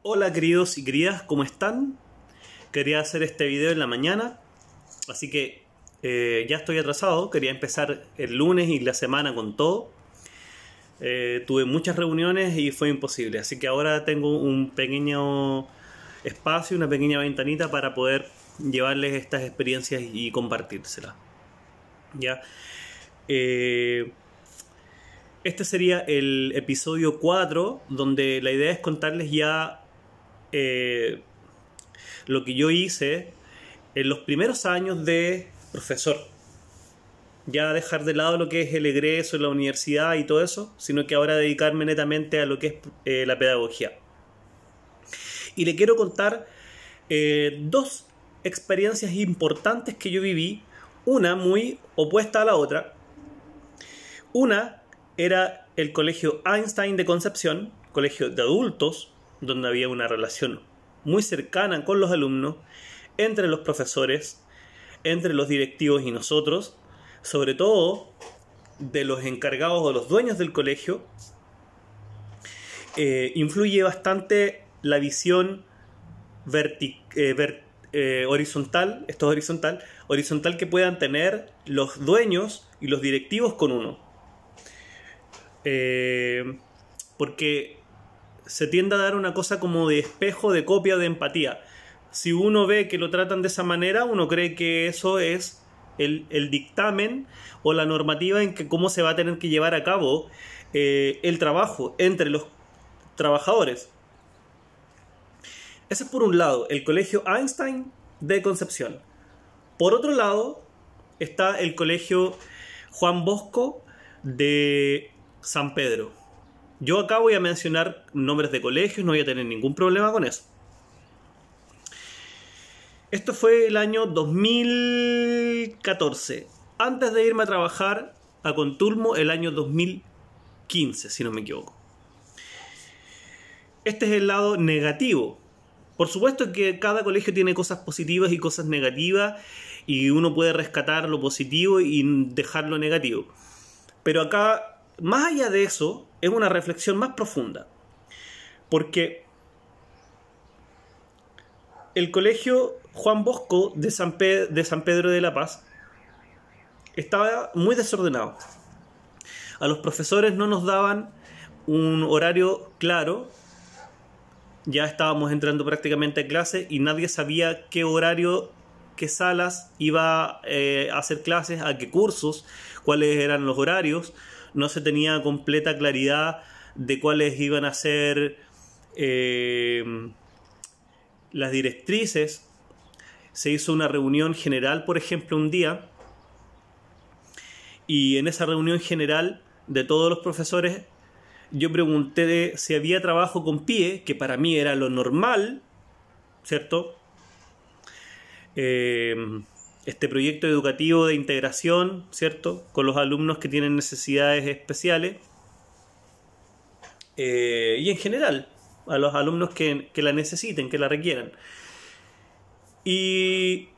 Hola queridos y queridas, ¿cómo están? Quería hacer este video en la mañana, así que ya estoy atrasado. Quería empezar el lunes y la semana con todo. Tuve muchas reuniones y fue imposible, así que ahora tengo un pequeño espacio, una pequeña ventanita para poder llevarles estas experiencias y compartírselas. ¿Ya? Este sería el episodio 4, donde la idea es contarles ya lo que yo hice en los primeros años de profesor. Ya dejar de lado lo que es el egreso en la universidad y todo eso, sino que ahora dedicarme netamente a lo que es la pedagogía. Y le quiero contar dos experiencias importantes que yo viví, una muy opuesta a la otra. Una era el colegio Einstein de Concepción, colegio de adultos, donde había una relación muy cercana con los alumnos, entre los profesores, entre los directivos y nosotros, sobre todo de los encargados o los dueños del colegio. Influye bastante la visión horizontal, esto es horizontal que puedan tener los dueños y los directivos con uno. Porque se tiende a dar una cosa como de espejo, de copia, de empatía. Si uno ve que lo tratan de esa manera, uno cree que eso es el dictamen o la normativa en que cómo se va a tener que llevar a cabo el trabajo entre los trabajadores. Ese es por un lado el colegio Einstein de Concepción. Por otro lado está el colegio Juan Bosco de San Pedro. Yo acá voy a mencionar nombres de colegios, no voy a tener ningún problema con eso. Esto fue el año 2014, antes de irme a trabajar a Contulmo el año 2015, si no me equivoco. Este es el lado negativo. Por supuesto que cada colegio tiene cosas positivas y cosas negativas, y uno puede rescatar lo positivo y dejar lo negativo. Pero acá, más allá de eso, es una reflexión más profunda. Porque el colegio Juan Bosco de San Pedro de la Paz estaba muy desordenado. A los profesores no nos daban un horario claro. Ya estábamos entrando prácticamente a clase y nadie sabía qué horario, qué salas iba a hacer clases, a qué cursos, cuáles eran los horarios. No se tenía completa claridad de cuáles iban a ser las directrices. Se hizo una reunión general, por ejemplo, un día, y en esa reunión general de todos los profesores yo pregunté si había trabajo con PIE, que para mí era lo normal, ¿cierto? Este proyecto educativo de integración, ¿cierto?, con los alumnos que tienen necesidades especiales, y en general a los alumnos que la necesiten, que la requieran. Y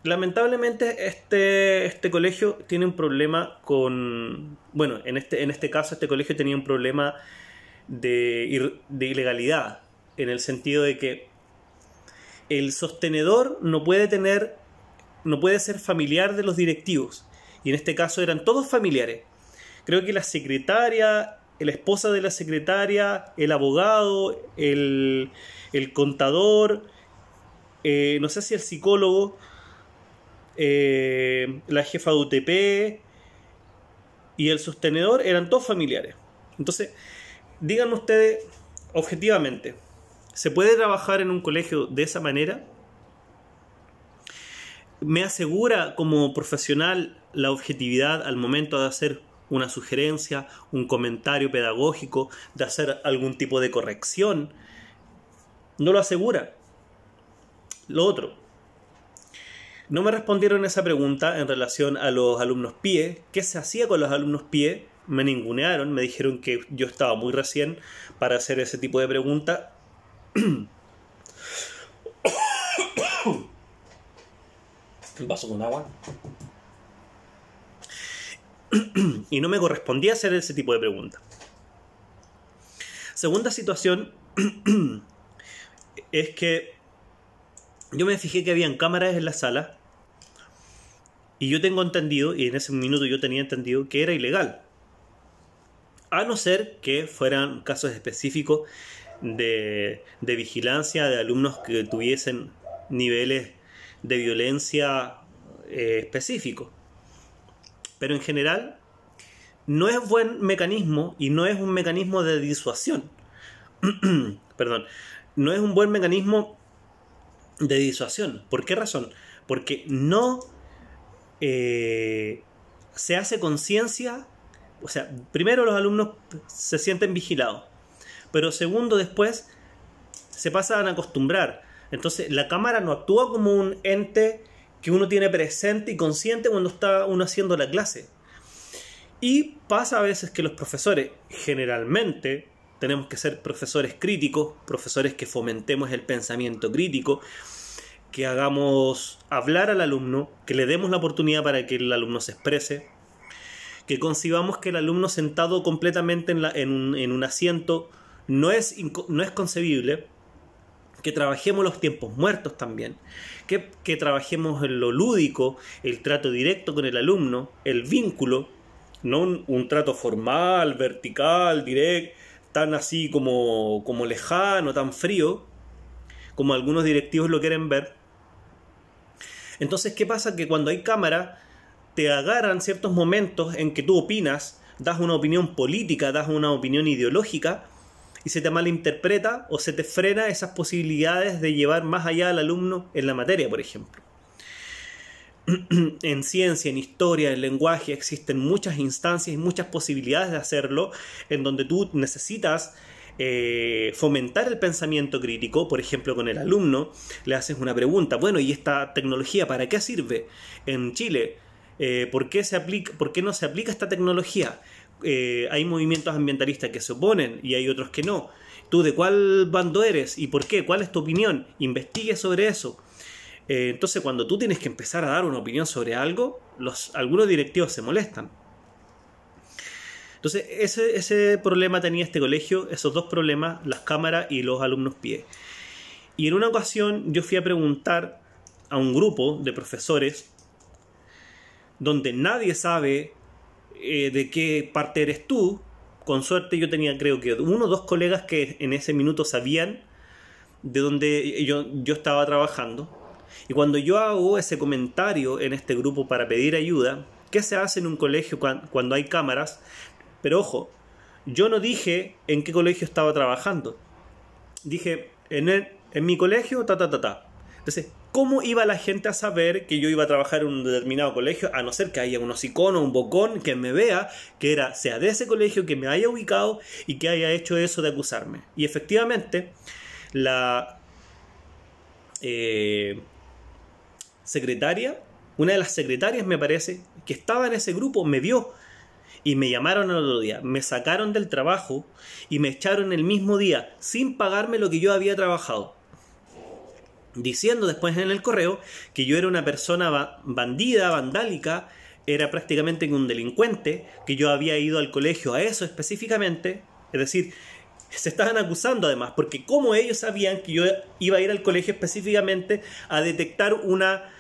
lamentablemente este colegio tiene un problema con... Bueno, en este caso este colegio tenía un problema de ilegalidad, en el sentido de que el sostenedor no puede ser familiar de los directivos. Y en este caso eran todos familiares. Creo que la secretaria, la esposa de la secretaria, el abogado, el contador, no sé si el psicólogo, la jefa de UTP y el sostenedor eran todos familiares. Entonces, díganme ustedes objetivamente, ¿se puede trabajar en un colegio de esa manera? ¿Me asegura como profesional la objetividad al momento de hacer una sugerencia, un comentario pedagógico, de hacer algún tipo de corrección? No lo asegura. Lo otro, no me respondieron esa pregunta en relación a los alumnos PIE. ¿Qué se hacía con los alumnos PIE? Me ningunearon, me dijeron que yo estaba muy recién para hacer ese tipo de pregunta. Un vaso con agua. Y no me correspondía hacer ese tipo de preguntas. Segunda situación es que yo me fijé que habían cámaras en la sala y yo tengo entendido, y en ese minuto yo tenía entendido, que era ilegal. A no ser que fueran casos específicos de vigilancia de alumnos que tuviesen niveles de violencia específicos. Pero en general no es buen mecanismo y no es un mecanismo de disuasión. Perdón, no es un buen mecanismo de disuasión. ¿Por qué razón? Porque no se hace conciencia. O sea, primero los alumnos se sienten vigilados, pero segundo, después se pasan a acostumbrar. Entonces la cámara no actúa como un ente que uno tiene presente y consciente cuando está uno haciendo la clase. Y pasa a veces que los profesores, generalmente, tenemos que ser profesores críticos, profesores que fomentemos el pensamiento crítico, que hagamos hablar al alumno, que le demos la oportunidad para que el alumno se exprese, que concibamos que el alumno sentado completamente en un asiento no es concebible, que trabajemos los tiempos muertos también, que trabajemos en lo lúdico, el trato directo con el alumno, el vínculo, no un trato formal, vertical, directo, tan así como lejano, tan frío, como algunos directivos lo quieren ver. Entonces, ¿qué pasa? Que cuando hay cámara, te agarran ciertos momentos en que tú opinas, das una opinión política, das una opinión ideológica, y se te malinterpreta o se te frena esas posibilidades de llevar más allá al alumno en la materia, por ejemplo. En ciencia, en historia, en lenguaje existen muchas instancias y muchas posibilidades de hacerlo, en donde tú necesitas fomentar el pensamiento crítico. Por ejemplo, con el alumno le haces una pregunta: bueno, ¿y esta tecnología para qué sirve en Chile? ¿Por qué no se aplica esta tecnología? Hay movimientos ambientalistas que se oponen y hay otros que no. ¿Tú de cuál bando eres y por qué? ¿Cuál es tu opinión? Investigue sobre eso. Entonces, cuando tú tienes que empezar a dar una opinión sobre algo, algunos directivos se molestan. Entonces, ese problema tenía este colegio, esos dos problemas, las cámaras y los alumnos pie. Y en una ocasión yo fui a preguntar a un grupo de profesores donde nadie sabe de qué parte eres tú. Con suerte yo tenía, creo que uno o dos colegas que en ese minuto sabían de dónde yo estaba trabajando. Y cuando yo hago ese comentario en este grupo para pedir ayuda, ¿qué se hace en un colegio cuando hay cámaras? Pero ojo, yo no dije en qué colegio estaba trabajando. Dije, en mi colegio, Entonces, ¿cómo iba la gente a saber que yo iba a trabajar en un determinado colegio? A no ser que haya un hocicón o un bocón que me vea, sea de ese colegio, que me haya ubicado y que haya hecho eso de acusarme. Y efectivamente, una de las secretarias, me parece, que estaba en ese grupo, me vio y me llamaron el otro día, me sacaron del trabajo y me echaron el mismo día sin pagarme lo que yo había trabajado, diciendo después en el correo que yo era una persona bandida, vandálica, era prácticamente un delincuente, que yo había ido al colegio a eso específicamente. Es decir, se estaban acusando además, porque como ellos sabían que yo iba a ir al colegio específicamente a detectar una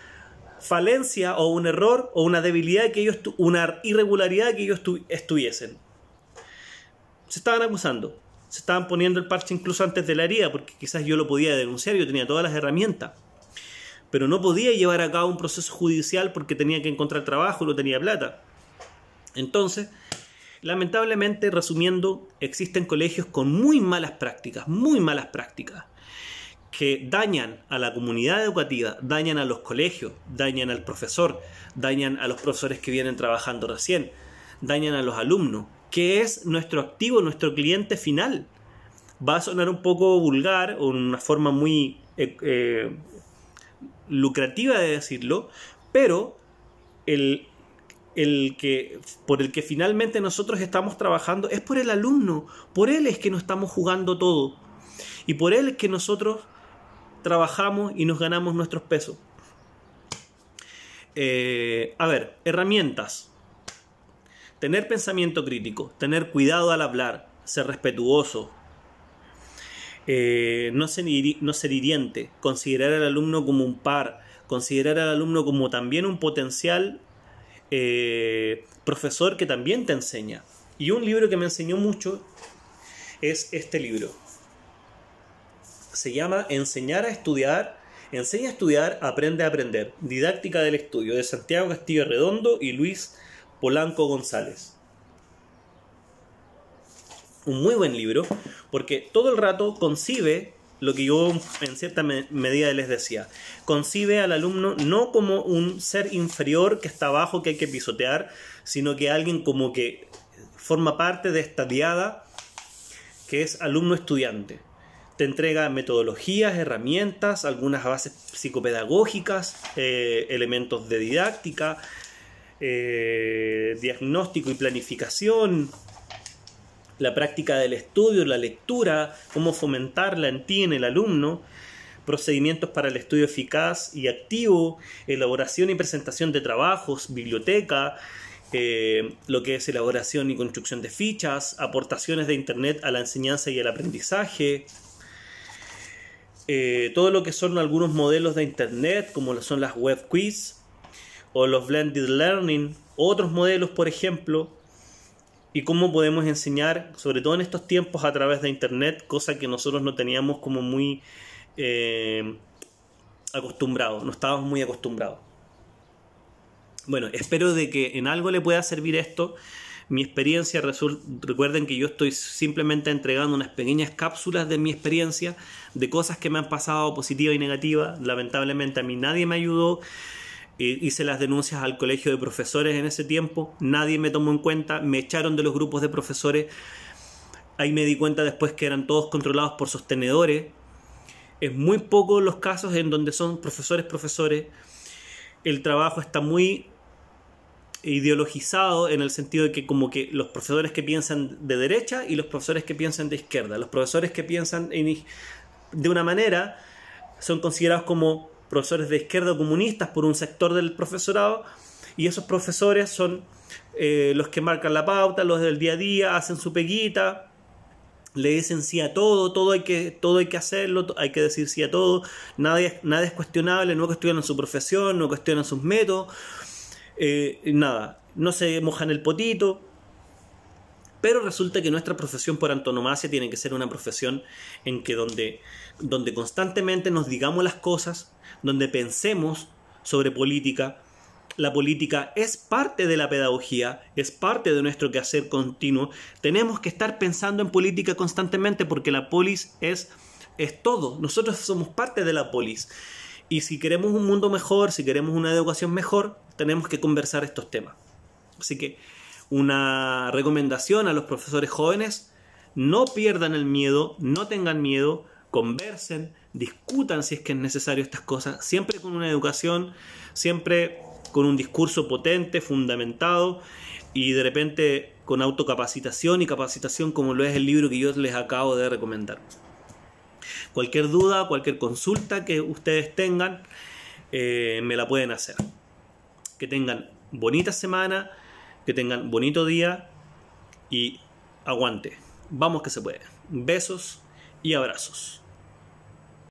falencia o un error o una debilidad una irregularidad que ellos estuviesen. Se estaban acusando, se estaban poniendo el parche incluso antes de la herida, porque quizás yo lo podía denunciar, yo tenía todas las herramientas, pero no podía llevar a cabo un proceso judicial porque tenía que encontrar trabajo y no tenía plata. Entonces, lamentablemente, resumiendo, existen colegios con muy malas prácticas, que dañan a la comunidad educativa, dañan a los colegios, dañan al profesor, dañan a los profesores que vienen trabajando recién, dañan a los alumnos, que es nuestro activo, nuestro cliente final. Va a sonar un poco vulgar o una forma muy lucrativa de decirlo, pero por el que finalmente nosotros estamos trabajando es por el alumno. Por él es que nos estamos jugando todo y por él es que nosotros trabajamos y nos ganamos nuestros pesos. Herramientas: tener pensamiento crítico, tener cuidado al hablar, ser respetuoso, no ser hiriente, considerar al alumno como un par, considerar al alumno como también un potencial profesor que también te enseña. Y un libro que me enseñó mucho es este libro. Se llama Enseña a estudiar, aprende a aprender. Didáctica del estudio, de Santiago Castillo Redondo y Luis Polanco González. Un muy buen libro, porque todo el rato concibe lo que yo en cierta medida les decía. Concibe al alumno no como un ser inferior que está abajo, que hay que pisotear, sino que alguien como que forma parte de esta diada que es alumno-estudiante. Te entrega metodologías, herramientas, algunas bases psicopedagógicas, elementos de didáctica, diagnóstico y planificación, la práctica del estudio, la lectura, cómo fomentarla en ti, en el alumno, procedimientos para el estudio eficaz y activo, elaboración y presentación de trabajos, biblioteca, lo que es elaboración y construcción de fichas, aportaciones de Internet a la enseñanza y el aprendizaje, todo lo que son algunos modelos de Internet, como lo son las web quiz o los blended learning, otros modelos, por ejemplo, y cómo podemos enseñar, sobre todo en estos tiempos, a través de Internet, cosa que nosotros no teníamos como muy acostumbrados, no estábamos muy acostumbrados. Bueno, espero de que en algo le pueda servir esto. Mi experiencia, recuerden que yo estoy simplemente entregando unas pequeñas cápsulas de mi experiencia, de cosas que me han pasado positivas y negativas. Lamentablemente a mí nadie me ayudó. Hice las denuncias al colegio de profesores en ese tiempo, nadie me tomó en cuenta, me echaron de los grupos de profesores. Ahí me di cuenta después que eran todos controlados por sostenedores. Es muy poco los casos en donde son profesores. El trabajo está muy ideologizado en el sentido de que como que los profesores que piensan de derecha y los profesores que piensan de izquierda. Los profesores que piensan de una manera son considerados como profesores de izquierda o comunistas por un sector del profesorado, y esos profesores son los que marcan la pauta, los del día a día, hacen su peguita, le dicen sí a todo, todo hay que hacerlo, hay que decir sí a todo, nada es cuestionable, no cuestionan su profesión, no cuestionan sus métodos, nada, no se mojan el potito. Pero resulta que nuestra profesión por antonomasia tiene que ser una profesión en que donde constantemente nos digamos las cosas, donde pensemos sobre política. La política es parte de la pedagogía, es parte de nuestro quehacer continuo. Tenemos que estar pensando en política constantemente porque la polis es todo. Nosotros somos parte de la polis. Y si queremos un mundo mejor, si queremos una educación mejor, tenemos que conversar estos temas. Así que una recomendación a los profesores jóvenes: no pierdan el miedo, no tengan miedo, conversen, discutan si es que es necesario estas cosas, siempre con una educación, siempre con un discurso potente, fundamentado, y de repente con autocapacitación y capacitación, como lo es el libro que yo les acabo de recomendar. Cualquier duda, cualquier consulta que ustedes tengan, me la pueden hacer. Que tengan bonita semana, que tengan bonito día y aguante. Vamos que se puede. Besos y abrazos.